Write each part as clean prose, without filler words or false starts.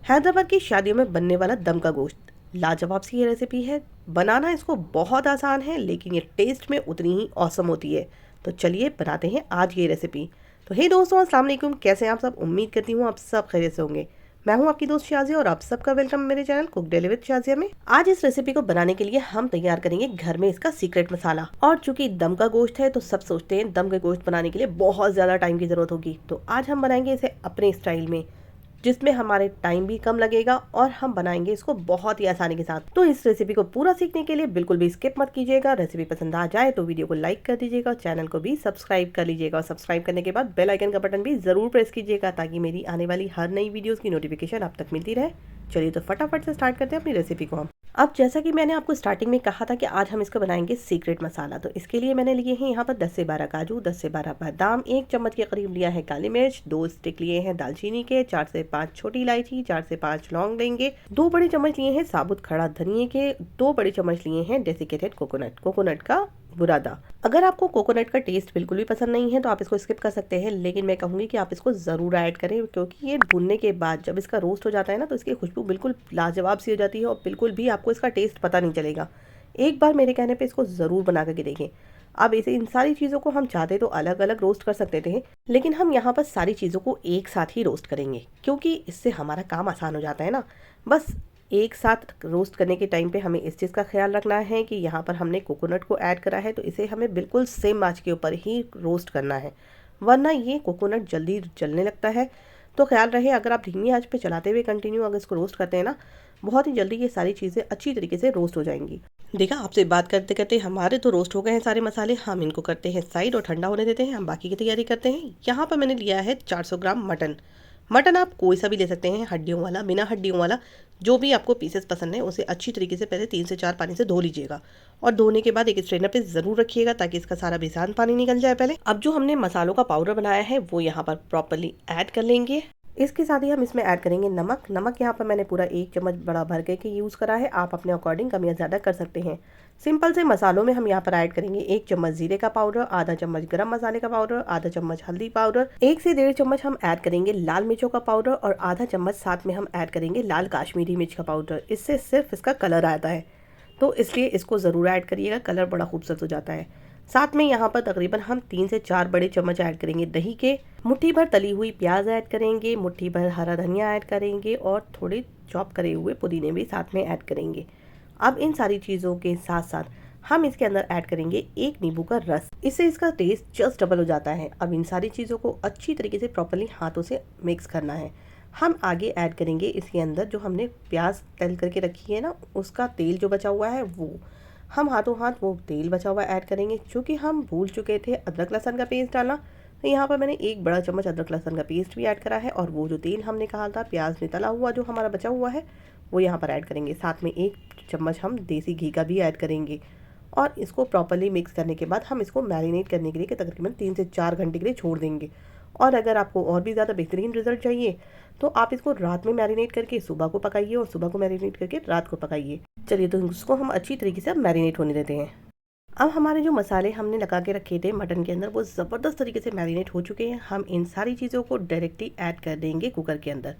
हैदराबाद की शादियों में बनने वाला दम का गोश्त लाजवाब सी ये रेसिपी है। बनाना इसको बहुत आसान है, लेकिन ये टेस्ट में उतनी ही औसम होती है। तो चलिए बनाते हैं आज ये रेसिपी। तो हे दोस्तों, अस्सलाम वालेकुम। कैसे हैं आप सब? उम्मीद करती हूँ आप सब खैरियत से होंगे। मैं हूँ आपकी दोस्त शाजिया और आप सबका वेलकम मेरे channel cook daily with Shazia में। आज इस रेसिपी को बनाने के लिए हम तैयार करेंगे घर में इसका सीक्रेट मसाला। और चूंकि दम का गोश्त है तो सब सोचते हैं दम का गोश्त बनाने के लिए बहुत ज्यादा टाइम की जरूरत होगी, तो आज हम बनाएंगे इसे अपने स्टाइल में, जिसमें हमारे टाइम भी कम लगेगा और हम बनाएंगे इसको बहुत ही आसानी के साथ। तो इस रेसिपी को पूरा सीखने के लिए बिल्कुल भी स्किप मत कीजिएगा। रेसिपी पसंद आ जाए तो वीडियो को लाइक कर दीजिएगा, चैनल को भी सब्सक्राइब कर लीजिएगा और सब्सक्राइब करने के बाद बेल आइकन का बटन भी जरूर प्रेस कीजिएगा ताकि मेरी आने वाली हर नई वीडियोस की नोटिफिकेशन आप तक मिलती रहे। चलिए तो फटाफट से स्टार्ट करते हैं अपनी रेसिपी को हम। अब जैसा कि मैंने आपको स्टार्टिंग में कहा था कि आज हम इसका बनाएंगे सीक्रेट मसाला, तो इसके लिए मैंने लिए हैं यहाँ पर 10 से 12 काजू, 10 से 12 बादाम, 1 चम्मच के करीब लिया है काली मिर्च, 2 स्टिक लिए हैं दालचीनी के, 4 से 5 छोटी इलायची, 4 से 5 लौंग लेंगे, 2 बड़े चम्मच लिए हैं साबुत खड़ा धनिए के, 2 बड़े चम्मच लिए हैं डेसिकेटेड कोकोनट का बुरादा। अगर आपको कोकोनट का टेस्ट बिल्कुल भी पसंद नहीं है तो आप इसको स्किप कर सकते हैं, लेकिन मैं कहूंगी कि आप इसको जरूर ऐड करें, क्योंकि ये भुनने के बाद जब इसका रोस्ट हो जाता है ना तो इसकी खुशबू बिल्कुल लाजवाब सी हो जाती है और बिल्कुल भी आपको इसका टेस्ट पता नहीं चलेगा। एक बार मेरे कहने पे इसको ज़रूर बना करके देखें। अब इसे इन सारी चीज़ों को हम चाहते तो अलग अलग रोस्ट कर सकते थे, लेकिन हम यहाँ पर सारी चीज़ों को एक साथ ही रोस्ट करेंगे, क्योंकि इससे हमारा काम आसान हो जाता है ना। बस एक साथ रोस्ट करने के टाइम पे हमें इस चीज़ का ख्याल रखना है कि यहाँ पर हमने कोकोनट को ऐड करा है तो इसे हमें बिल्कुल सेम आंच के ऊपर ही रोस्ट करना है, वरना ये कोकोनट जल्दी जलने लगता है। तो ख्याल रहे, अगर आप धीमी आंच पे चलाते हुए कंटिन्यू अगर इसको रोस्ट करते हैं ना, बहुत ही जल्दी ये सारी चीज़ें अच्छी तरीके से रोस्ट हो जाएंगी। देखा, आपसे बात करते करते हमारे तो रोस्ट हो गए हैं सारे मसाले। हम इनको करते हैं साइड और ठंडा होने देते हैं। हम बाकी की तैयारी करते हैं। यहाँ पर मैंने लिया है 400 ग्राम मटन। मटन आप कोई सा भी ले सकते हैं, हड्डियों वाला, बिना हड्डियों वाला, जो भी आपको पीसेस पसंद है उसे अच्छी तरीके से पहले 3 से 4 पानी से धो लीजिएगा और धोने के बाद एक स्ट्रेनर पे ज़रूर रखिएगा ताकि इसका सारा बेसान पानी निकल जाए पहले। अब जो हमने मसालों का पाउडर बनाया है वो यहाँ पर प्रॉपरली ऐड कर लेंगे। इसके साथ ही हम इसमें ऐड करेंगे नमक यहाँ पर मैंने पूरा 1 चम्मच बड़ा भर के यूज़ करा है। आप अपने अकॉर्डिंग कम या ज़्यादा कर सकते हैं। सिंपल से मसालों में हम यहाँ पर ऐड करेंगे 1 चम्मच जीरे का पाउडर, आधा चम्मच गरम मसाले का पाउडर, आधा चम्मच हल्दी पाउडर, 1 से 1.5 चम्मच हम ऐड करेंगे लाल मिर्चों का पाउडर और आधा चम्मच साथ में हम ऐड करेंगे लाल काश्मीरी मिर्च का पाउडर। इससे सिर्फ इसका कलर आता है, तो इसलिए इसको ज़रूर ऐड करिएगा, कलर बड़ा खूबसूरत हो जाता है। साथ में यहाँ पर तकरीबन हम 3 से 4 बड़े चम्मच ऐड करेंगे दही के, मुट्ठी भर तली हुई प्याज ऐड करेंगे, मुट्ठी भर हरा धनिया ऐड करेंगे और थोड़े चॉप करे हुए पुदीने भी साथ में ऐड करेंगे। अब इन सारी चीज़ों के साथ साथ हम इसके अंदर ऐड करेंगे 1 नींबू का रस। इससे इसका टेस्ट जस्ट डबल हो जाता है। अब इन सारी चीज़ों को अच्छी तरीके से प्रॉपरली हाथों से मिक्स करना है। हम आगे ऐड करेंगे इसके अंदर जो हमने प्याज तल करके रखी है ना, उसका तेल जो बचा हुआ है वो हम हाथों हाथ वो तेल बचा हुआ ऐड करेंगे। चूँकि हम भूल चुके थे अदरक लहसुन का पेस्ट डालना, तो यहाँ पर मैंने 1 बड़ा चम्मच अदरक लहसुन का पेस्ट भी ऐड करा है और वो जो तेल हमने कहा था प्याज में तला हुआ जो हमारा बचा हुआ है वो यहाँ पर ऐड करेंगे। साथ में 1 चम्मच हम देसी घी का भी ऐड करेंगे और इसको प्रॉपरली मिक्स करने के बाद हम इसको मैरिनेट करने के लिए तकरीबन 3 से 4 घंटे के लिए छोड़ देंगे। और अगर आपको और भी ज़्यादा बेहतरीन रिजल्ट चाहिए तो आप इसको रात में मैरिनेट करके सुबह को पकाइए और सुबह को मैरिनेट करके रात को पकाइए। चलिए तो इसको हम अच्छी तरीके से मैरिनेट होने देते हैं। अब हमारे जो मसाले हमने लगा के रखे थे मटन के अंदर वो ज़बरदस्त तरीके से मैरिनेट हो चुके हैं। हम इन सारी चीज़ों को डायरेक्टली ऐड कर देंगे कुकर के अंदर।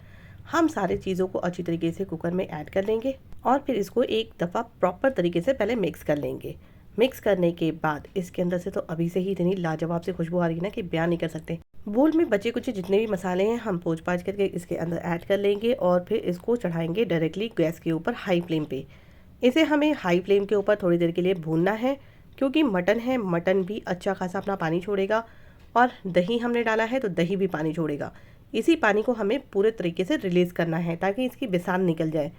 हम सारी चीज़ों को अच्छी तरीके से कुकर में ऐड कर लेंगे और फिर इसको एक दफ़ा प्रॉपर तरीके से पहले मिक्स कर लेंगे। मिक्स करने के बाद इसके अंदर से तो अभी से ही इतनी लाजवाब से खुशबू आ रही है ना कि बयान नहीं कर सकते। बोल में बचे कुछ जितने भी मसाले हैं हम पोंछ पाछ करके इसके अंदर ऐड कर लेंगे और फिर इसको चढ़ाएंगे डायरेक्टली गैस के ऊपर हाई फ्लेम पे। इसे हमें हाई फ्लेम के ऊपर थोड़ी देर के लिए भूनना है, क्योंकि मटन है, मटन भी अच्छा खासा अपना पानी छोड़ेगा और दही हमने डाला है तो दही भी पानी छोड़ेगा। इसी पानी को हमें पूरे तरीके से रिलीज़ करना है ताकि इसकी बेसान निकल जाए।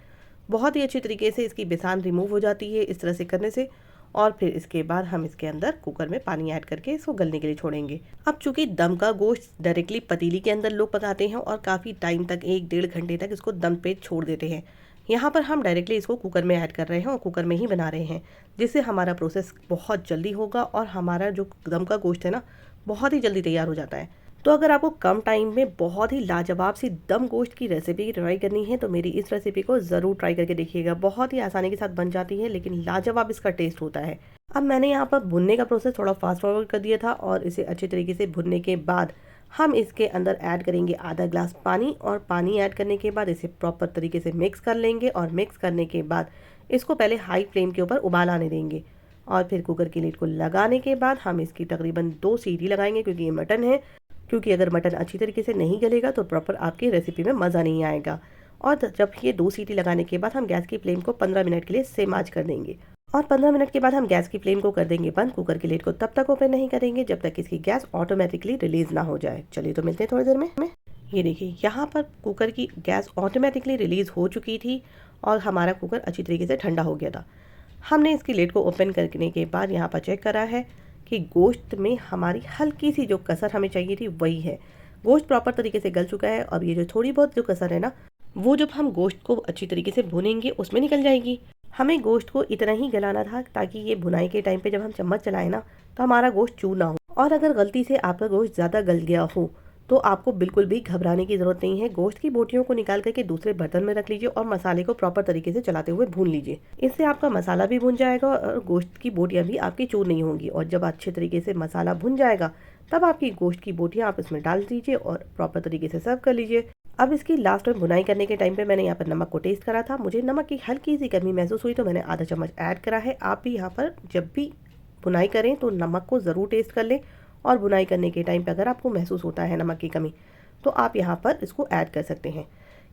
बहुत ही अच्छी तरीके से इसकी बेसान रिमूव हो जाती है इस तरह से करने से। और फिर इसके बाद हम इसके अंदर कुकर में पानी ऐड करके इसको गलने के लिए छोड़ेंगे। अब चूंकि दम का गोश्त डायरेक्टली पतीली के अंदर लोग पकाते हैं और काफ़ी टाइम तक 1-1.5 घंटे तक इसको दम पे छोड़ देते हैं, यहाँ पर हम डायरेक्टली इसको कुकर में ऐड कर रहे हैं और कुकर में ही बना रहे हैं, जिससे हमारा प्रोसेस बहुत जल्दी होगा और हमारा जो दम का गोश्त है ना बहुत ही जल्दी तैयार हो जाता है। तो अगर आपको कम टाइम में बहुत ही लाजवाब सी दम गोश्त की रेसिपी ट्राई करनी है तो मेरी इस रेसिपी को ज़रूर ट्राई करके देखिएगा। बहुत ही आसानी के साथ बन जाती है, लेकिन लाजवाब इसका टेस्ट होता है। अब मैंने यहाँ पर भुनने का प्रोसेस थोड़ा फास्ट फॉरवर्ड कर दिया था और इसे अच्छे तरीके से भुनने के बाद हम इसके अंदर ऐड करेंगे आधा ग्लास पानी और पानी ऐड करने के बाद इसे प्रॉपर तरीके से मिक्स कर लेंगे और मिक्स करने के बाद इसको पहले हाई फ्लेम के ऊपर उबाल आने देंगे और फिर कुकर की लिड को लगाने के बाद हम इसकी तकरीबन 2 सीटी लगाएंगे क्योंकि ये मटन है। क्योंकि अगर मटन अच्छी तरीके से नहीं गलेगा तो प्रॉपर आपकी रेसिपी में मज़ा नहीं आएगा। और जब ये 2 सीटी लगाने के बाद हम गैस की फ्लेम को 15 मिनट के लिए सेम आंच कर देंगे और 15 मिनट के बाद हम गैस की फ्लेम को कर देंगे बंद। कुकर की लिड को तब तक ओपन नहीं करेंगे जब तक इसकी गैस ऑटोमेटिकली रिलीज़ ना हो जाए। चलिए तो मिलते हैं थोड़ी देर में। ये देखिए यहाँ पर कुकर की गैस ऑटोमेटिकली रिलीज़ हो चुकी थी और हमारा कुकर अच्छी तरीके से ठंडा हो गया था। हमने इसकी लिड को ओपन करने के बाद यहाँ पर चेक करा है कि गोश्त में हमारी हल्की सी जो कसर हमें चाहिए थी वही है। गोश्त प्रॉपर तरीके से गल चुका है। अब ये जो थोड़ी बहुत जो कसर है ना, वो जब हम गोश्त को अच्छी तरीके से भुनेंगे उसमें निकल जाएगी। हमें गोश्त को इतना ही गलाना था ताकि ये भुनाई के टाइम पे जब हम चम्मच चलाएं ना तो हमारा गोश्त चू ना हो। और अगर गलती से आपका गोश्त ज़्यादा गल गया हो तो आपको बिल्कुल भी घबराने की ज़रूरत नहीं है। गोश्त की बोटियों को निकाल करके दूसरे बर्तन में रख लीजिए और मसाले को प्रॉपर तरीके से चलाते हुए भून लीजिए। इससे आपका मसाला भी भुन जाएगा और गोश्त की बोटियाँ भी आपकी चूर नहीं होंगी। और जब अच्छे तरीके से मसाला भुन जाएगा तब आपकी गोश्त की बोटियाँ आप इसमें डाल दीजिए और प्रॉपर तरीके से सर्व कर लीजिए। अब इसकी लास्ट में भुनाई करने के टाइम पे मैंने यहाँ पर नमक को टेस्ट करा था। मुझे नमक की हल्की सी कमी महसूस हुई तो मैंने आधा चम्मच ऐड करा है। आप भी यहाँ पर जब भी भुनाई करें तो नमक को ज़रूर टेस्ट कर लें और भुनाई करने के टाइम पे अगर आपको महसूस होता है नमक की कमी तो आप यहाँ पर इसको ऐड कर सकते हैं।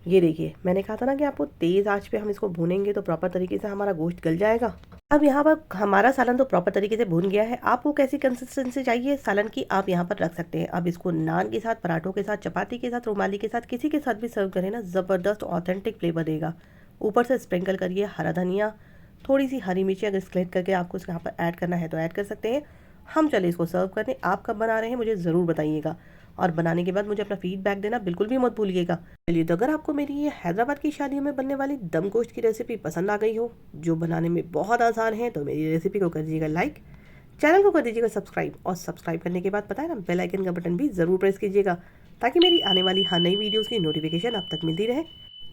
ये देखिए मैंने कहा था ना कि आपको तेज़ आंच पे हम इसको भूनेंगे तो प्रॉपर तरीके से हमारा गोश्त गल जाएगा। अब यहाँ पर हमारा सालन तो प्रॉपर तरीके से भून गया है। आपको कैसी कंसिस्टेंसी चाहिए सालन की आप यहाँ पर रख सकते हैं। अब इसको नान के साथ, पराठों के साथ, चपाती के साथ, रुमाली के साथ, किसी के साथ भी सर्व करें ना, ज़बरदस्त ऑथेंटिक फ्लेवर देगा। ऊपर से स्प्रिंकल करिए हरा धनिया, थोड़ी सी हरी मिर्ची अगर स्क्लेट करके आपको यहाँ पर ऐड करना है तो ऐड कर सकते हैं। हम चले इसको सर्व करने। आप कब बना रहे हैं मुझे ज़रूर बताइएगा और बनाने के बाद मुझे अपना फीडबैक देना बिल्कुल भी मत भूलिएगा। चलिए तो अगर आपको मेरी ये हैदराबाद की शादियों में बनने वाली दम गोश्त की रेसिपी पसंद आ गई हो जो बनाने में बहुत आसान है तो मेरी रेसिपी को कर दीजिएगा लाइक, चैनल को कर दीजिएगा सब्सक्राइब और सब्सक्राइब करने के बाद पता है ना बेल आइकन का बटन भी ज़रूर प्रेस कीजिएगा ताकि मेरी आने वाली हर नई वीडियोज़ की नोटिफिकेशन आप तक मिलती रहे।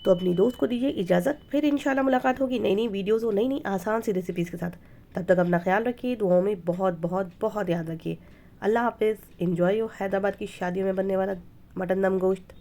तो अपनी दोस्त को दीजिए इजाज़त, फिर इंशाल्लाह मुलाकात होगी नई नई वीडियोज़ और नई नई आसान सी रेसिपीज़ के साथ। तब तक अपना ख्याल रखिए, दुआओं में बहुत बहुत बहुत याद रखिए। अल्लाह हाफिज़। एंजॉय योर हैदराबाद की शादियों में बनने वाला मटन दम गोश्त।